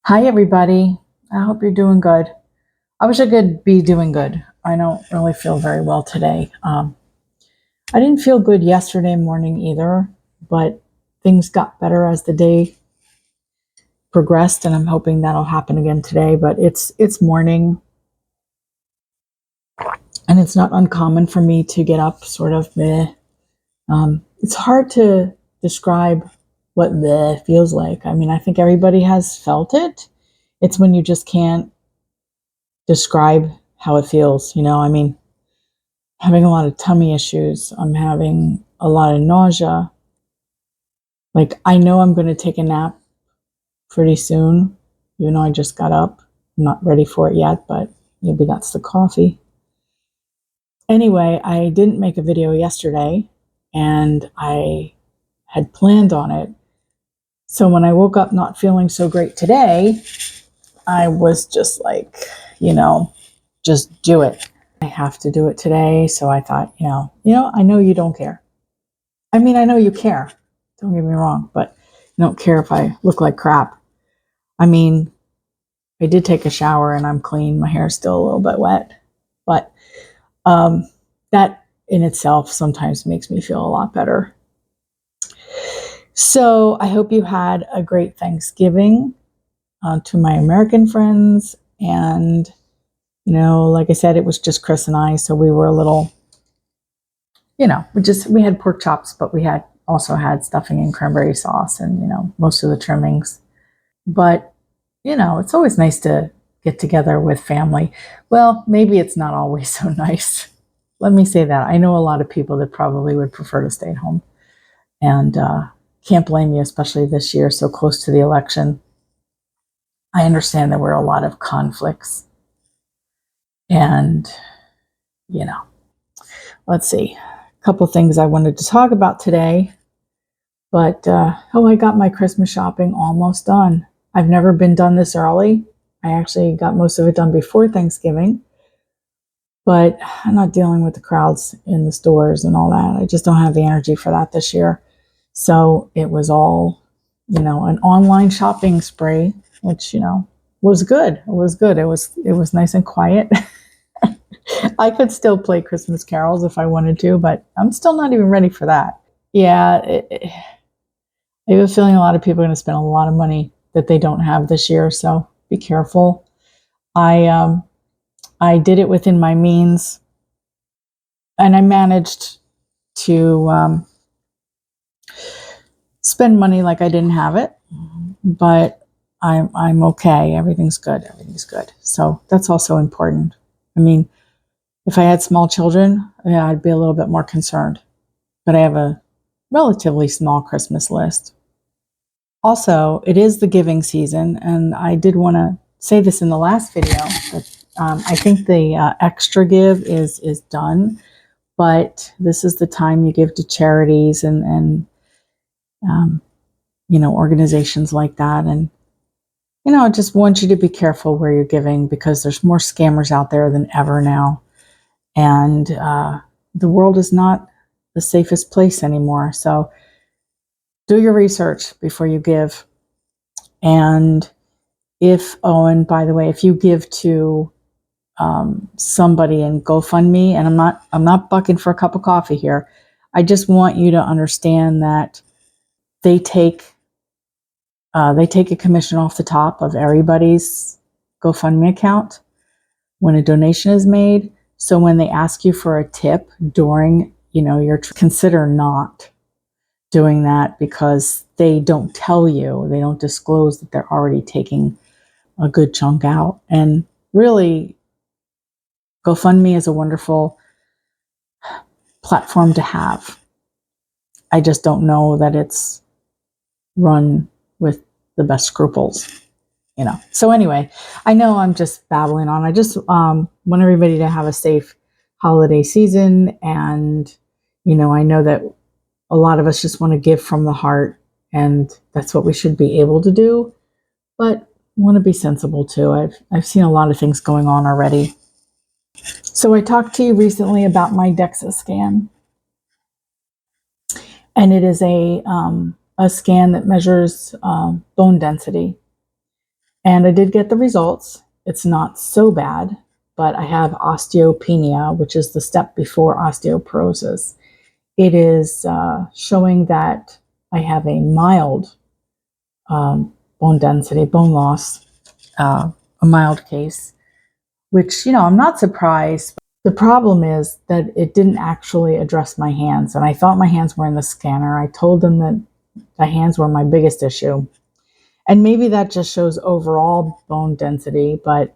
Hi, everybody. I hope you're doing good. I wish I could be doing good. I don't really feel very well today. I didn't feel good yesterday morning either, but things got better as the day progressed, and I'm hoping that'll happen again today. But it's morning, and it's not uncommon for me to get up sort of meh. It's hard to describe what meh feels like. I mean, I think everybody has felt it. It's when you just can't describe how it feels. I mean, having a lot of tummy issues. I'm having a lot of nausea. Like, I know I'm going to take a nap pretty soon, even though I just got up. I'm not ready for it yet, but maybe that's the coffee. Anyway, I didn't make a video yesterday, and I had planned on it. So when I woke up not feeling so great today, I was just like, just do it. I have to do it today. So I thought, I know you don't care. I mean, I know you care. Don't get me wrong, but you don't care if I look like crap. I mean, I did take a shower and I'm clean. My hair's still a little bit wet, but that in itself sometimes makes me feel a lot better. So I hope you had a great Thanksgiving to my American friends. And, like I said, it was just Chris and I. So we were a little, we had pork chops, but we also had stuffing and cranberry sauce and, most of the trimmings. But, it's always nice to get together with family. Well, maybe it's not always so nice. Let me say that. I know a lot of people that probably would prefer to stay at home. And can't blame you, especially this year, so close to the election. I understand there were a lot of conflicts. And, let's see. A couple things I wanted to talk about today. But, I got my Christmas shopping almost done. I've never been done this early. I actually got most of it done before Thanksgiving. But I'm not dealing with the crowds in the stores and all that. I just don't have the energy for that this year. So it was all, an online shopping spree, which, was good. It was good. It was nice and quiet. I could still play Christmas carols if I wanted to, but I'm still not even ready for that. Yeah, I have a feeling a lot of people are going to spend a lot of money that they don't have this year, so be careful. I did it within my means, and I managed to spend money like I didn't have it, but I'm okay. Everything's good. Everything's good. So that's also important. I mean, if I had small children, yeah, I'd be a little bit more concerned, but I have a relatively small Christmas list. Also, it is the giving season, and I did want to say this in the last video, but I think the extra give is done, but this is the time you give to charities and organizations like that. And, I just want you to be careful where you're giving, because there's more scammers out there than ever now. And the world is not the safest place anymore. So do your research before you give. And and by the way, if you give to somebody in GoFundMe, and I'm not bucking for a cup of coffee here. I just want you to understand that they take a commission off the top of everybody's GoFundMe account when a donation is made. So when they ask you for a tip during, consider not doing that, because they don't tell you, they don't disclose that they're already taking a good chunk out. And really, GoFundMe is a wonderful platform to have. I just don't know that it's run with the best scruples, So anyway, I know I'm just babbling on. I just want everybody to have a safe holiday season. And, I know that a lot of us just want to give from the heart, and that's what we should be able to do. But want to be sensible too. I've seen a lot of things going on already. So I talked to you recently about my DEXA scan. And it is a scan that measures bone density. And I did get the results. It's not so bad, but I have osteopenia, which is the step before osteoporosis. It is showing that I have a mild bone density, bone loss, a mild case, which, I'm not surprised. The problem is that it didn't actually address my hands, and I thought my hands were in the scanner. I told them that the hands were my biggest issue. And maybe that just shows overall bone density, but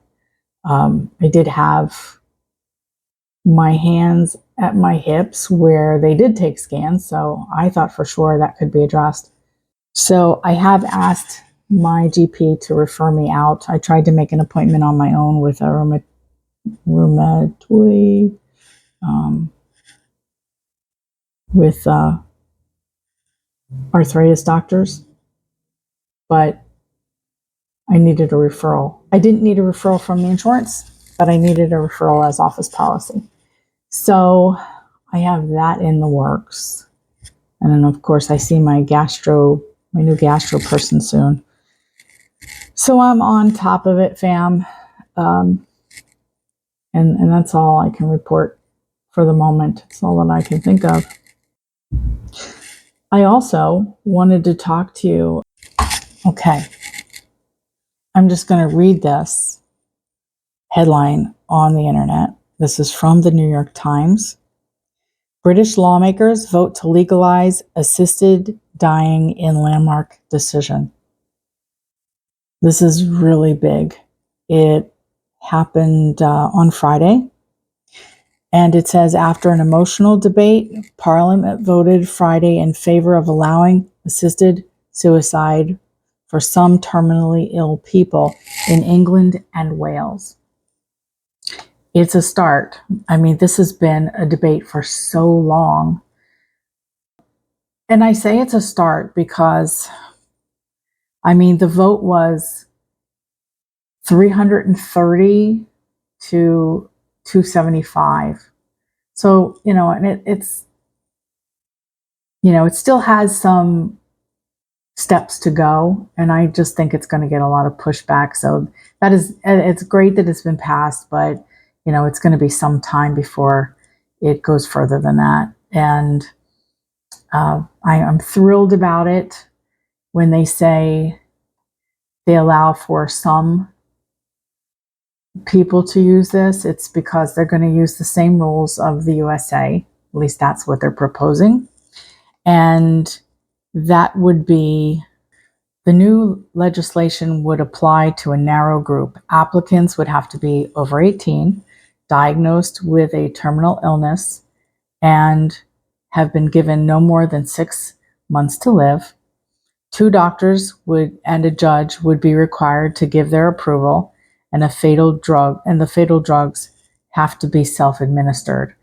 I did have my hands at my hips where they did take scans, so I thought for sure that could be addressed. So I have asked my GP to refer me out. I tried to make an appointment on my own with a rheumatoid, with arthritis doctors, but I needed a referral. I didn't need a referral from the insurance, but I needed a referral as office policy. So I have that in the works. And then, of course, I see my new gastro person soon. So I'm on top of it, fam. And that's all I can report for the moment. It's all that I can think of. I also wanted to talk to you. Okay. I'm just going to read this headline on the internet. This is from the New York Times. British lawmakers vote to legalize assisted dying in landmark decision. This is really big. It happened on Friday. And it says, after an emotional debate, Parliament voted Friday in favor of allowing assisted suicide for some terminally ill people in England and Wales. It's a start. I mean, this has been a debate for so long. And I say it's a start because, the vote was 330 to 275. So, and it's, it still has some steps to go. And I just think it's going to get a lot of pushback. So it's great that it's been passed, but, it's going to be some time before it goes further than that. And I'm thrilled about it when they say they allow for some people to use this. It's because they're going to use the same rules of the USA. At least that's what they're proposing. And that would be, the new legislation would apply to a narrow group. Applicants would have to be over 18, diagnosed with a terminal illness, and have been given no more than 6 months to live. 2 doctors and a judge would be required to give their approval, and the fatal drugs have to be self-administered.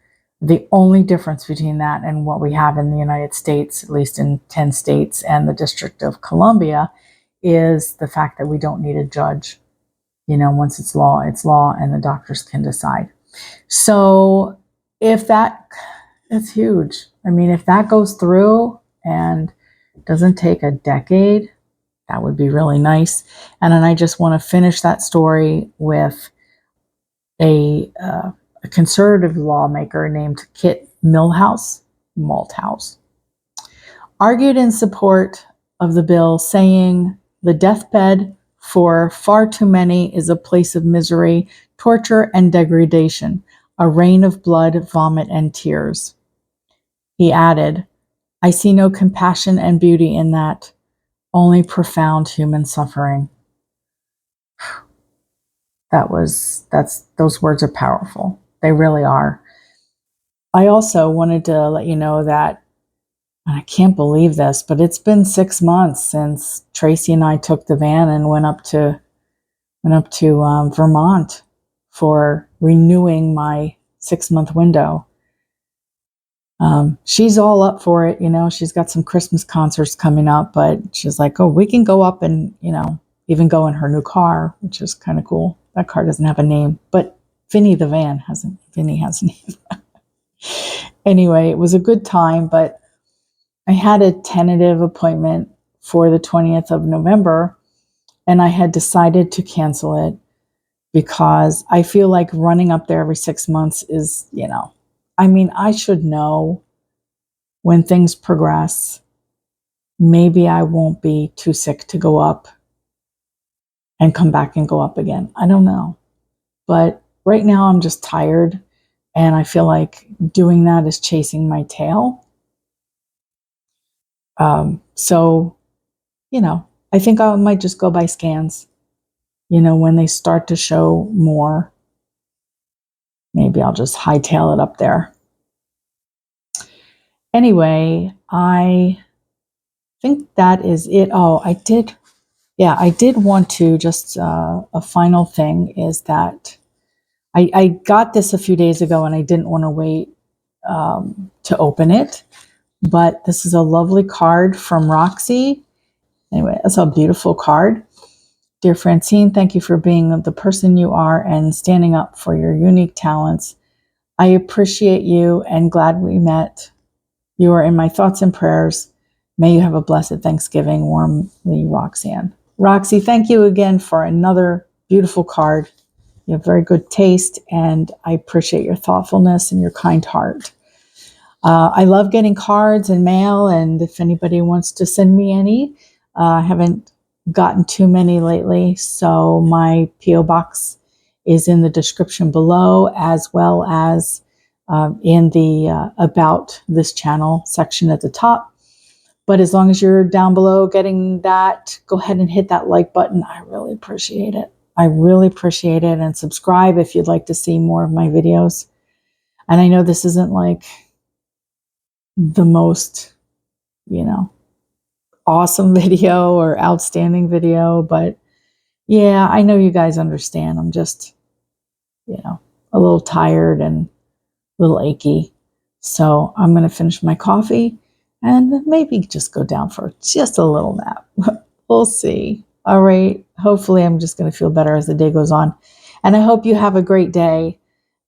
The only difference between that and what we have in the United States, at least in 10 states and the District of Columbia, is the fact that we don't need a judge. Once it's law, and the doctors can decide. So it's huge. If that goes through and doesn't take a decade, that would be really nice. And then I just want to finish that story with a conservative lawmaker named Kit Malthouse, argued in support of the bill, saying the deathbed for far too many is a place of misery, torture, and degradation, a rain of blood, vomit, and tears. He added, I see no compassion and beauty in that, only profound human suffering. Those words are powerful. They really are. I also wanted to let you know that, and I can't believe this, but it's been 6 months since Tracy and I took the van and went up to Vermont for renewing my 6-month window. She's all up for it. She's got some Christmas concerts coming up, but she's like, oh, we can go up and, even go in her new car, which is kind of cool. That car doesn't have a name, but Vinny the van has a name. Anyway, it was a good time, but I had a tentative appointment for the 20th of November And I had decided to cancel it because I feel like running up there every 6 months is, I mean, I should know when things progress. Maybe I won't be too sick to go up and come back and go up again. I don't know. But right now I'm just tired, and I feel like doing that is chasing my tail. So, I think I might just go by scans. When they start to show more, maybe I'll just hightail it up there. Anyway, I think that is it. Oh, I did want to just, a final thing is that I got this a few days ago and I didn't want to wait to open it, but this is a lovely card from Roxy. Anyway, it's a beautiful card. Dear Francine, thank you for being the person you are and standing up for your unique talents. I appreciate you and glad we met. You are in my thoughts and prayers. May you have a blessed Thanksgiving. Warmly, Roxanne. Roxy, thank you again for another beautiful card. You have very good taste, and I appreciate your thoughtfulness and your kind heart. I love getting cards and mail, and if anybody wants to send me any, I haven't gotten too many lately, so my P.O. box is in the description below, as well as in the About This Channel section at the top. But as long as you're down below getting that, go ahead and hit that like button. I really appreciate it. I really appreciate it. And subscribe if you'd like to see more of my videos. And I know this isn't like the most, awesome video or outstanding video, but yeah, I know you guys understand. I'm just, a little tired and a little achy. So I'm going to finish my coffee and maybe just go down for just a little nap. We'll see. All right. Hopefully I'm just going to feel better as the day goes on. And I hope you have a great day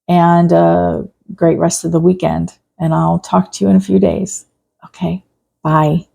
and a great rest of the weekend. And I'll talk to you in a few days. Okay. Bye.